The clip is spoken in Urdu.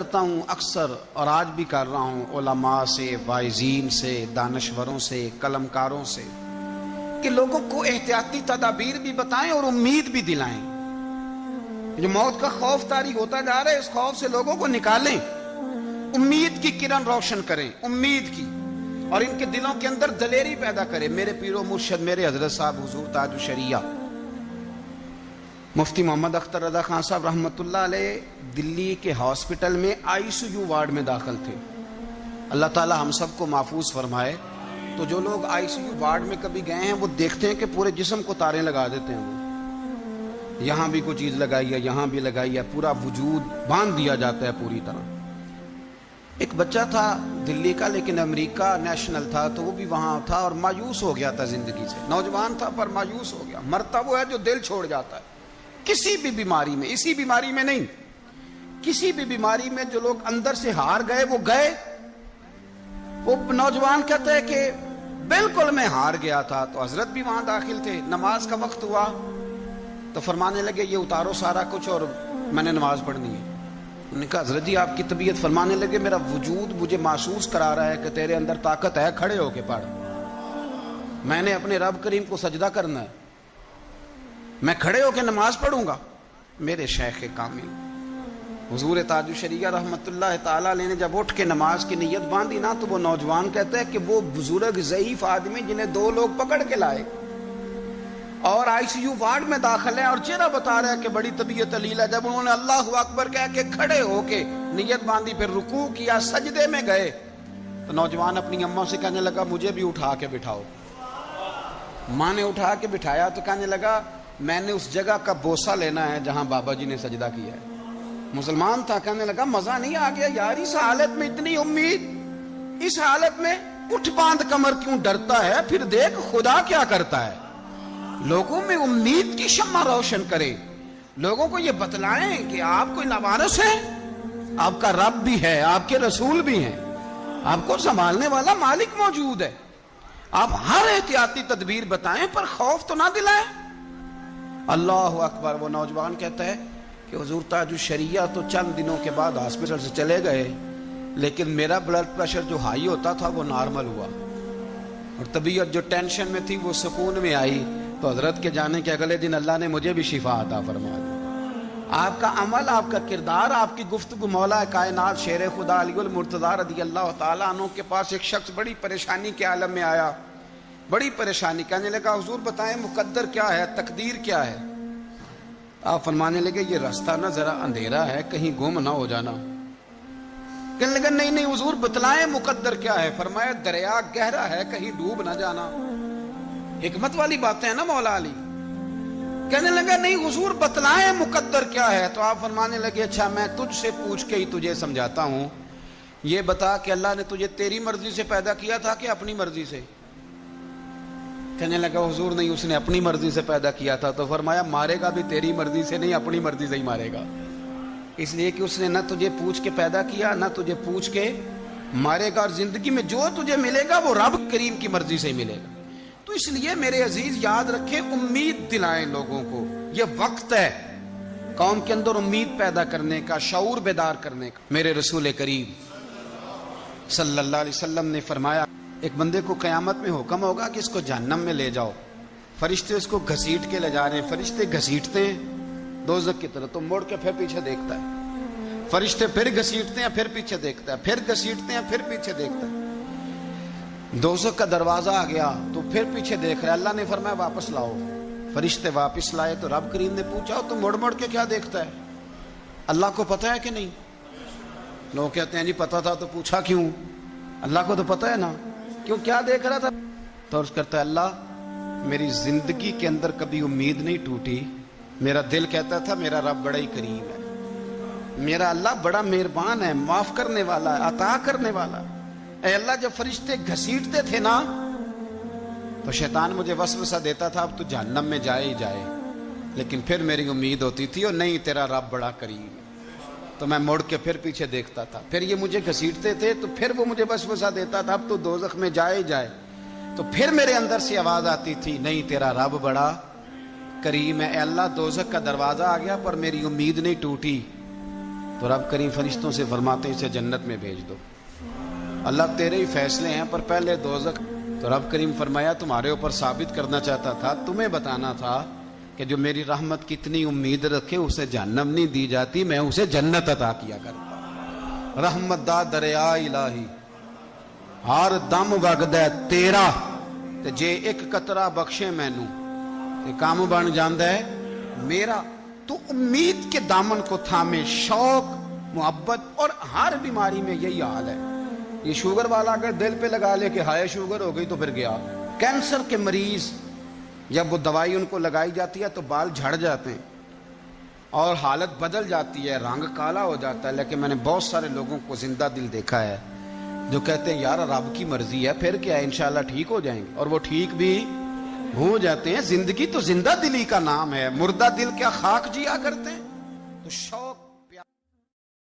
کرتا ہوں اکثر اور آج بھی کر رہا ہوں علماء سے، واعظین سے، دانشوروں سے، قلمکاروں سے، کہ لوگوں کو احتیاطی تدابیر بھی بتائیں اور امید بھی دلائیں۔ جو موت کا خوف طاری ہوتا جا رہا ہے، اس خوف سے لوگوں کو نکالیں، امید کی کرن روشن کریں، امید کی، اور ان کے دلوں کے اندر دلیری پیدا کریں۔ میرے پیر و مرشد میرے حضرت صاحب حضور تاج الشریعہ مفتی محمد اختر رضا خان صاحب رحمۃ اللہ علیہ دلی کے ہاسپٹل میں ICU وارڈ میں داخل تھے۔ اللہ تعالی ہم سب کو محفوظ فرمائے۔ تو جو لوگ ICU وارڈ میں کبھی گئے ہیں وہ دیکھتے ہیں کہ پورے جسم کو تاریں لگا دیتے ہیں، وہ یہاں بھی کوئی چیز لگائی ہے، یہاں بھی لگائی ہے، پورا وجود باندھ دیا جاتا ہے پوری طرح۔ ایک بچہ تھا دلی کا لیکن امریکہ نیشنل تھا، تو وہ بھی وہاں تھا اور مایوس ہو گیا تھا زندگی سے۔ نوجوان تھا پر مایوس ہو گیا۔ مرتا وہ ہے جو دل چھوڑ جاتا ہے کسی بھی بیماری میں، اسی بیماری میں نہیں، کسی بھی بیماری میں جو لوگ اندر سے ہار گئے وہ گئے۔ وہ نوجوان کہتا ہے کہ بالکل میں ہار گیا تھا۔ تو حضرت بھی وہاں داخل تھے، نماز کا وقت ہوا تو فرمانے لگے یہ اتارو سارا کچھ اور میں نے نماز پڑھنی ہے۔ انہوں نے کہا حضرت جی آپ کی طبیعت، فرمانے لگے میرا وجود مجھے محسوس کرا رہا ہے کہ تیرے اندر طاقت ہے، کھڑے ہو کے پڑھ، میں نے اپنے رب کریم کو سجدہ کرنا ہے، میں کھڑے ہو کے نماز پڑھوں گا۔ میرے شیخ کامل حضور تاج الشریعہ رحمت اللہ تعالی علیہ نے جب اٹھ کے نماز کی نیت باندھی نا، تو وہ نوجوان کہتا ہے کہ وہ بزرگ ضعیف آدمی جنہیں 2 لوگ پکڑ کے لائے اور ICU وارڈ میں داخل ہے اور چہرہ بتا رہا ہے کہ بڑی طبیعت علیل ہے، جب انہوں نے اللہ اکبر کہہ کے کھڑے ہو کے نیت باندھی، پھر رکوع کیا، سجدے میں گئے، تو نوجوان اپنی اماں سے کہنے لگا مجھے بھی اٹھا کے بٹھاؤ۔ ماں نے اٹھا کے بٹھایا تو کہنے لگا میں نے اس جگہ کا بوسہ لینا ہے جہاں بابا جی نے سجدہ کیا ہے۔ مسلمان تھا، کہنے لگا مزہ نہیں آ گیا یار، اس حالت میں اتنی امید، اس حالت میں اٹھ باندھ کمر کیوں ڈرتا ہے، پھر دیکھ خدا کیا کرتا ہے۔ لوگوں میں امید کی شمع روشن کرے، لوگوں کو یہ بتلائیں کہ آپ کوئی لوارث ہے، آپ کا رب بھی ہے، آپ کے رسول بھی ہیں، آپ کو سنبھالنے والا مالک موجود ہے۔ آپ ہر احتیاطی تدبیر بتائیں پر خوف تو نہ دلائیں۔ اللہ اکبر۔ وہ نوجوان کہتا ہے کہ حضور تاج الشریعہ تو چند دنوں کے بعد ہاسپٹل سے چلے گئے، لیکن میرا بلڈ پریشر جو ہائی ہوتا تھا وہ نارمل ہوا، اور طبیعت جو ٹینشن میں تھی وہ سکون میں آئی۔ تو حضرت کے جانے کے اگلے دن اللہ نے مجھے بھی شفا عطا فرما دی۔ آپ کا عمل، آپ کا کردار، آپ کی گفتگو، مولا کائنات شیر خدا علی المرتضیٰ رضی اللہ تعالیٰ عنہ کے پاس ایک شخص بڑی پریشانی کے عالم میں آیا، بڑی پریشانی، کہنے لگا حضور بتائیں مقدر کیا ہے، تقدیر کیا ہے۔ آپ فرمانے لگے یہ راستہ نہ ذرا اندھیرا ہے، کہیں گم نہ ہو جانا۔ کہنے لگا نہیں نہیں حضور بتلائیں مقدر کیا ہے۔ فرمایا دریا گہرا ہے، کہیں ڈوب نہ جانا۔ حکمت والی باتیں ہیں نا مولا علی۔ کہنے لگا نہیں حضور بتلائیں مقدر کیا ہے۔ تو آپ فرمانے لگے اچھا میں تجھ سے پوچھ کے ہی تجھے سمجھاتا ہوں، یہ بتا کہ اللہ نے تجھے تیری مرضی سے پیدا کیا تھا کہ اپنی مرضی سے؟ کہنے لگا حضور نہیں، اس نے اپنی مرضی سے پیدا کیا تھا۔ تو فرمایا مارے گا بھی تیری مرضی سے نہیں، اپنی مرضی سے ہی مارے گا، اس لیے کہ اس نے نہ تجھے پوچھ کے پیدا کیا، نہ تجھے پوچھ کے مارے گا، اور زندگی میں جو تجھے ملے گا وہ رب کریم کی مرضی سے ہی ملے گا۔ تو اس لیے میرے عزیز یاد رکھیں، امید دلائیں لوگوں کو، یہ وقت ہے قوم کے اندر امید پیدا کرنے کا، شعور بیدار کرنے کا۔ میرے رسول کریم صلی اللہ علیہ وسلم نے فرمایا ایک بندے کو قیامت میں حکم ہوگا کہ اس کو جہنم میں لے جاؤ، فرشتے اس کو گھسیٹ کے لے جا رہے ہیں، فرشتے گھسیٹتے ہیں دوزخ کی طرف، تو مڑ کے پھر پیچھے دیکھتا ہے، فرشتے پھر گھسیٹتے ہیں، پھر پیچھے دیکھتا ہے، پھر گھسیٹتے ہیں، پھر پیچھے دیکھتا ہے، دوزخ کا دروازہ آ گیا تو پھر پیچھے دیکھ رہا ہے۔ اللہ نے فرمایا واپس لاؤ، فرشتے واپس لائے تو رب کریم نے پوچھا تو مڑ مڑ کے کیا دیکھتا ہے؟ اللہ کو پتہ ہے کہ نہیں؟ لوگ کہتے ہیں جی پتہ تھا تو پوچھا کیوں؟ اللہ کو تو پتہ ہے نا، کیوں کیا دیکھ رہا تھا؟ تو عرض کرتا ہے اللہ میری زندگی کے اندر کبھی امید نہیں ٹوٹی، میرا دل کہتا تھا میرا رب بڑا ہی کریم ہے، میرا اللہ بڑا مہربان ہے، معاف کرنے والا ہے، عطا کرنے والا ہے۔ اے اللہ جب فرشتے گھسیٹتے تھے نا تو شیطان مجھے وسوسہ دیتا تھا اب تو جہنم میں جائے ہی جائے، لیکن پھر میری امید ہوتی تھی اور نہیں تیرا رب بڑا کریم ہے، تو میں مڑ کے پھر پیچھے دیکھتا تھا، پھر یہ مجھے گھسیٹتے تھے تو پھر وہ مجھے وسوسہ دیتا تھا اب تو دوزخ میں جائے ہی جائے، تو پھر میرے اندر سے آواز آتی تھی نہیں تیرا رب بڑا کریم ہے۔ اے اللہ دوزخ کا دروازہ آ گیا پر میری امید نہیں ٹوٹی، تو رب کریم فرشتوں سے فرماتے ہیں اسے جنت میں بھیج دو، اللہ تیرے ہی فیصلے ہیں، پر پہلے دوزخ۔ تو رب کریم فرمایا تمہارے اوپر ثابت کرنا چاہتا تھا، تمہیں بتانا تھا کہ جو میری رحمت کی اتنی امید رکھے اسے جہنم نہیں دی جاتی، میں اسے جنت عطا کیا کرتا۔ رحمت دا دریا الہی ہر دم وگدا تیرا، تے جے ایک قطرہ بخشے مینوں تے کام بن جاندا ہے میرا۔ تو امید کے دامن کو تھامے، شوق، محبت، اور ہر بیماری میں یہی حال ہے۔ یہ شوگر والا اگر دل پہ لگا لے کہ ہائے شوگر ہو گئی تو پھر گیا۔ کینسر کے مریض جب وہ دوائی ان کو لگائی جاتی ہے تو بال جھڑ جاتے ہیں اور حالت بدل جاتی ہے، رنگ کالا ہو جاتا ہے، لیکن میں نے بہت سارے لوگوں کو زندہ دل دیکھا ہے جو کہتے ہیں یار رب کی مرضی ہے، پھر کیا ہے، انشاءاللہ ٹھیک ہو جائیں گے، اور وہ ٹھیک بھی ہو جاتے ہیں۔ زندگی تو زندہ دلی کا نام ہے، مردہ دل کیا خاک جیا کرتے ہیں؟ تو شوق